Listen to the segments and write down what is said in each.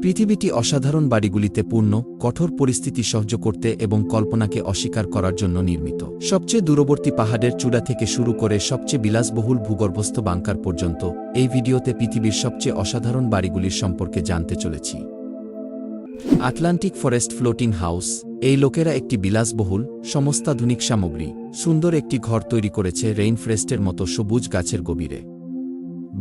পৃথিবীটি অসাধারণ বাড়িগুলিতে পূর্ণ, কঠোর পরিস্থিতি সহ্য করতে এবং কল্পনাকে অস্বীকার করার জন্য নির্মিত। সবচেয়ে দূরবর্তী পাহাড়ের চূড়া থেকে শুরু করে সবচেয়ে বিলাসবহুল ভূগর্ভস্থ বাংকার পর্যন্ত এই ভিডিওতে পৃথিবীর সবচেয়ে অসাধারণ বাড়িগুলির সম্পর্কে জানতে চলেছি। Atlantic forest floating house. এই লোকেরা একটি বিলাসবহুল, সমস্তাধুনিক সামগ্রী, সুন্দর একটি ঘর তৈরি করেছে রেইনফরেস্টের মতো সবুজ গাছের গভীরে।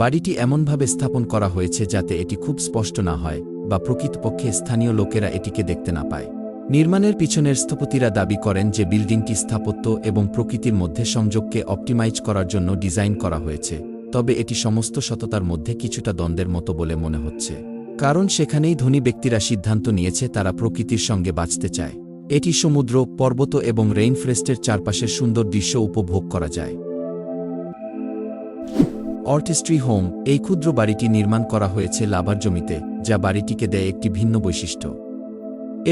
বাড়িটি এমনভাবে স্থাপন করা হয়েছে যাতে এটি খুব স্পষ্ট না হয় বা প্রকৃতপক্ষে স্থানীয় লোকেরা এটিকে দেখতে না পায়। নির্মাণের পিছনের স্থপতিরা দাবি করেন যে বিল্ডিংটি স্থাপত্য এবং প্রকৃতির মধ্যে সংযোগকে অপটিমাইজ করার জন্য ডিজাইন করা হয়েছে, তবে এটি সমস্ত সততার মধ্যে কিছুটা দ্বন্দ্বের মতো বলে মনে হচ্ছে, কারণ সেখানেই ধনী ব্যক্তিরা সিদ্ধান্ত নিয়েছে তারা প্রকৃতির সঙ্গে বাঁচতে চায়। এটি সমুদ্র, পর্বত এবং রেইনফরেস্টের চারপাশের সুন্দর দৃশ্য উপভোগ করা যায়। Artistry home. এই ক্ষুদ্র বাড়িটি নির্মাণ করা হয়েছে লাভার জমিতে, যা বাড়িটিকে দেয় একটি ভিন্ন বৈশিষ্ট্য।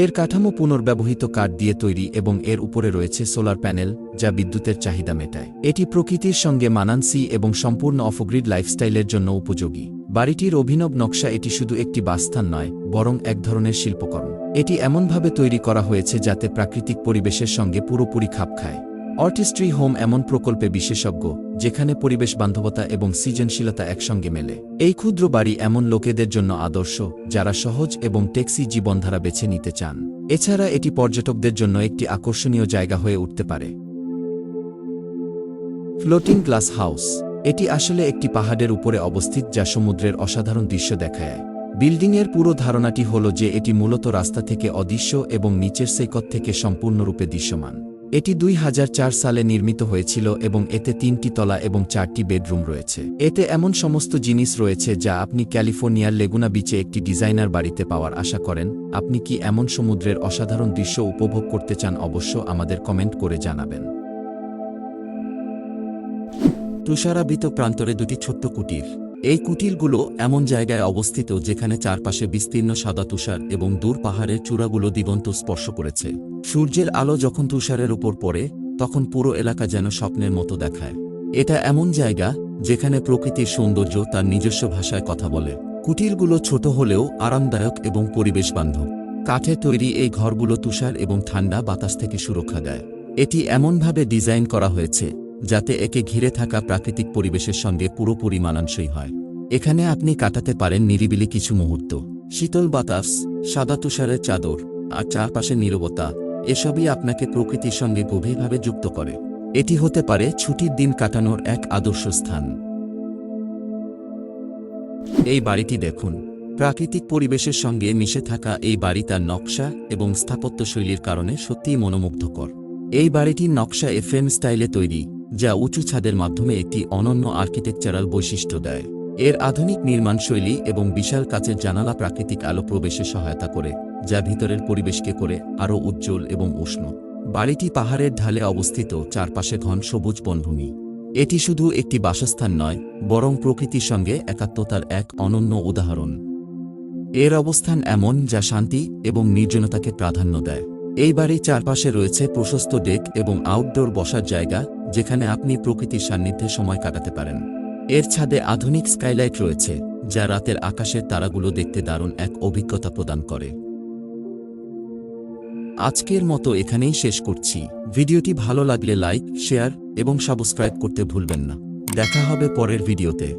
এর কাঠামো পুনর্ব্যবহৃত কাঠ দিয়ে তৈরি এবং এর উপরে রয়েছে সোলার প্যানেল, যা বিদ্যুতের চাহিদা মেটায়। এটি প্রকৃতির সঙ্গে মানানসই এবং সম্পূর্ণ অফগ্রিড লাইফস্টাইলের জন্য উপযোগী। বাড়িটির অভিনব নকশা এটি শুধু একটি বাসস্থান নয়, বরং এক ধরনের শিল্পকর্ম। এটি এমনভাবে তৈরি করা হয়েছে যাতে প্রাকৃতিক পরিবেশের সঙ্গে পুরোপুরি খাপ খায়। আর্টিস্ট্রি হোম এমন প্রকল্পে বিশেষজ্ঞ যেখানে পরিবেশ বান্ধবতা এবং সৃজনশীলতা একসঙ্গে মেলে। এই ক্ষুদ্র বাড়ি এমন লোকেদের জন্য আদর্শ যারা সহজ এবং টেকসি জীবনধারা বেছে নিতে চান। এছাড়া এটি পর্যটকদের জন্য একটি আকর্ষণীয় জায়গা হয়ে উঠতে পারে। Floating glass house. এটি আসলে একটি পাহাড়ের উপরে অবস্থিত যা সমুদ্রের অসাধারণ দৃশ্য দেখায়। বিল্ডিংয়ের পুরো ধারণাটি হল যে এটি মূলত রাস্তা থেকে অদৃশ্য এবং নিচের সৈকত থেকে সম্পূর্ণরূপে দৃশ্যমান। এটি 2004 সালে নির্মিত হয়েছিল এবং এতে 3টি তলা এবং 4টি বেডরুম রয়েছে। এতে এমন সমস্ত জিনিস রয়েছে যা আপনি ক্যালিফোর্নিয়ার লেগুনা বিচে একটি ডিজাইনার বাড়িতে পাওয়ার আশা করেন। আপনি কি এমন সমুদ্রের অসাধারণ দৃশ্য উপভোগ করতে চান? অবশ্য আমাদের কমেন্ট করে জানাবেন। তুষারাবৃত প্রান্তরে দুটি ছোট্ট কুটির। এই কুটিরগুলো এমন জায়গায় অবস্থিত যেখানে চারপাশে বিস্তীর্ণ সাদা তুষার এবং দূর পাহাড়ের চূড়াগুলো দিগন্ত স্পর্শ করেছে। সূর্যের আলো যখন তুষারের উপর পড়ে তখন পুরো এলাকা যেন স্বপ্নের মতো দেখায়। এটা এমন জায়গা যেখানে প্রকৃতির সৌন্দর্য তার নিজস্ব ভাষায় কথা বলে। কুটিরগুলো ছোট হলেও আরামদায়ক এবং পরিবেশ বান্ধব। কাঠের তৈরি এই ঘরগুলো তুষার এবং ঠান্ডা বাতাস থেকে সুরক্ষা দেয়। এটি এমনভাবে ডিজাইন করা হয়েছে যাতে একে ঘিরে থাকা প্রাকৃতিক পরিবেশের সঙ্গে পুরোপুরি মানানসই হয়। এখানে আপনি কাটাতে পারেন নিরিবিলি কিছু মুহূর্ত। শীতল বাতাস, সাদা তুষারের চাদর আর চারপাশে নীরবতা, এসবই আপনাকে প্রকৃতির সঙ্গে গভীরভাবে যুক্ত করে। এটি হতে পারে ছুটির দিন কাটানোর এক আদর্শ স্থান। এই বাড়িটি দেখুন। প্রাকৃতিক পরিবেশের সঙ্গে মিশে থাকা এই বাড়ি তার নকশা এবং স্থাপত্যশৈলীর কারণে সত্যিই মনোমুগ্ধকর। এই বাড়িটির নকশা এফএম স্টাইলে তৈরি, যা উঁচু ছাদের মাধ্যমে একটি অনন্য আর্কিটেকচারাল বৈশিষ্ট্য দেয়। এর আধুনিক নির্মাণশৈলী এবং বিশাল কাচের জানালা প্রাকৃতিক আলো প্রবেশে সহায়তা করে, যা ভিতরের পরিবেশকে করে আরও উজ্জ্বল এবং উষ্ণ। বাড়িটি পাহাড়ের ঢালে অবস্থিত, চারপাশে ঘন সবুজ বনভূমি। এটি শুধু একটি বাসস্থান নয়, বরং প্রকৃতির সঙ্গে একাত্মতার এক অনন্য উদাহরণ। এর অবস্থান এমন যা শান্তি এবং নির্জনতাকে প্রাধান্য দেয়। এই বাড়ির চারপাশে রয়েছে প্রশস্ত ডেক এবং আউটডোর বসার জায়গা, যেখানে আপনি প্রকৃতির সান্নিধ্যে সময় কাটাতে পারেন। এর ছাদে আধুনিক স্কাইলাইট রয়েছে, যা রাতের আকাশের তারাগুলো দেখতে দারুণ এক অভিজ্ঞতা প্রদান করে। আজকের মতো এখানেই শেষ করছি। ভিডিওটি ভালো লাগলে লাইক, শেয়ার এবং সাবস্ক্রাইব করতে ভুলবেন না। দেখা হবে পরের ভিডিওতে।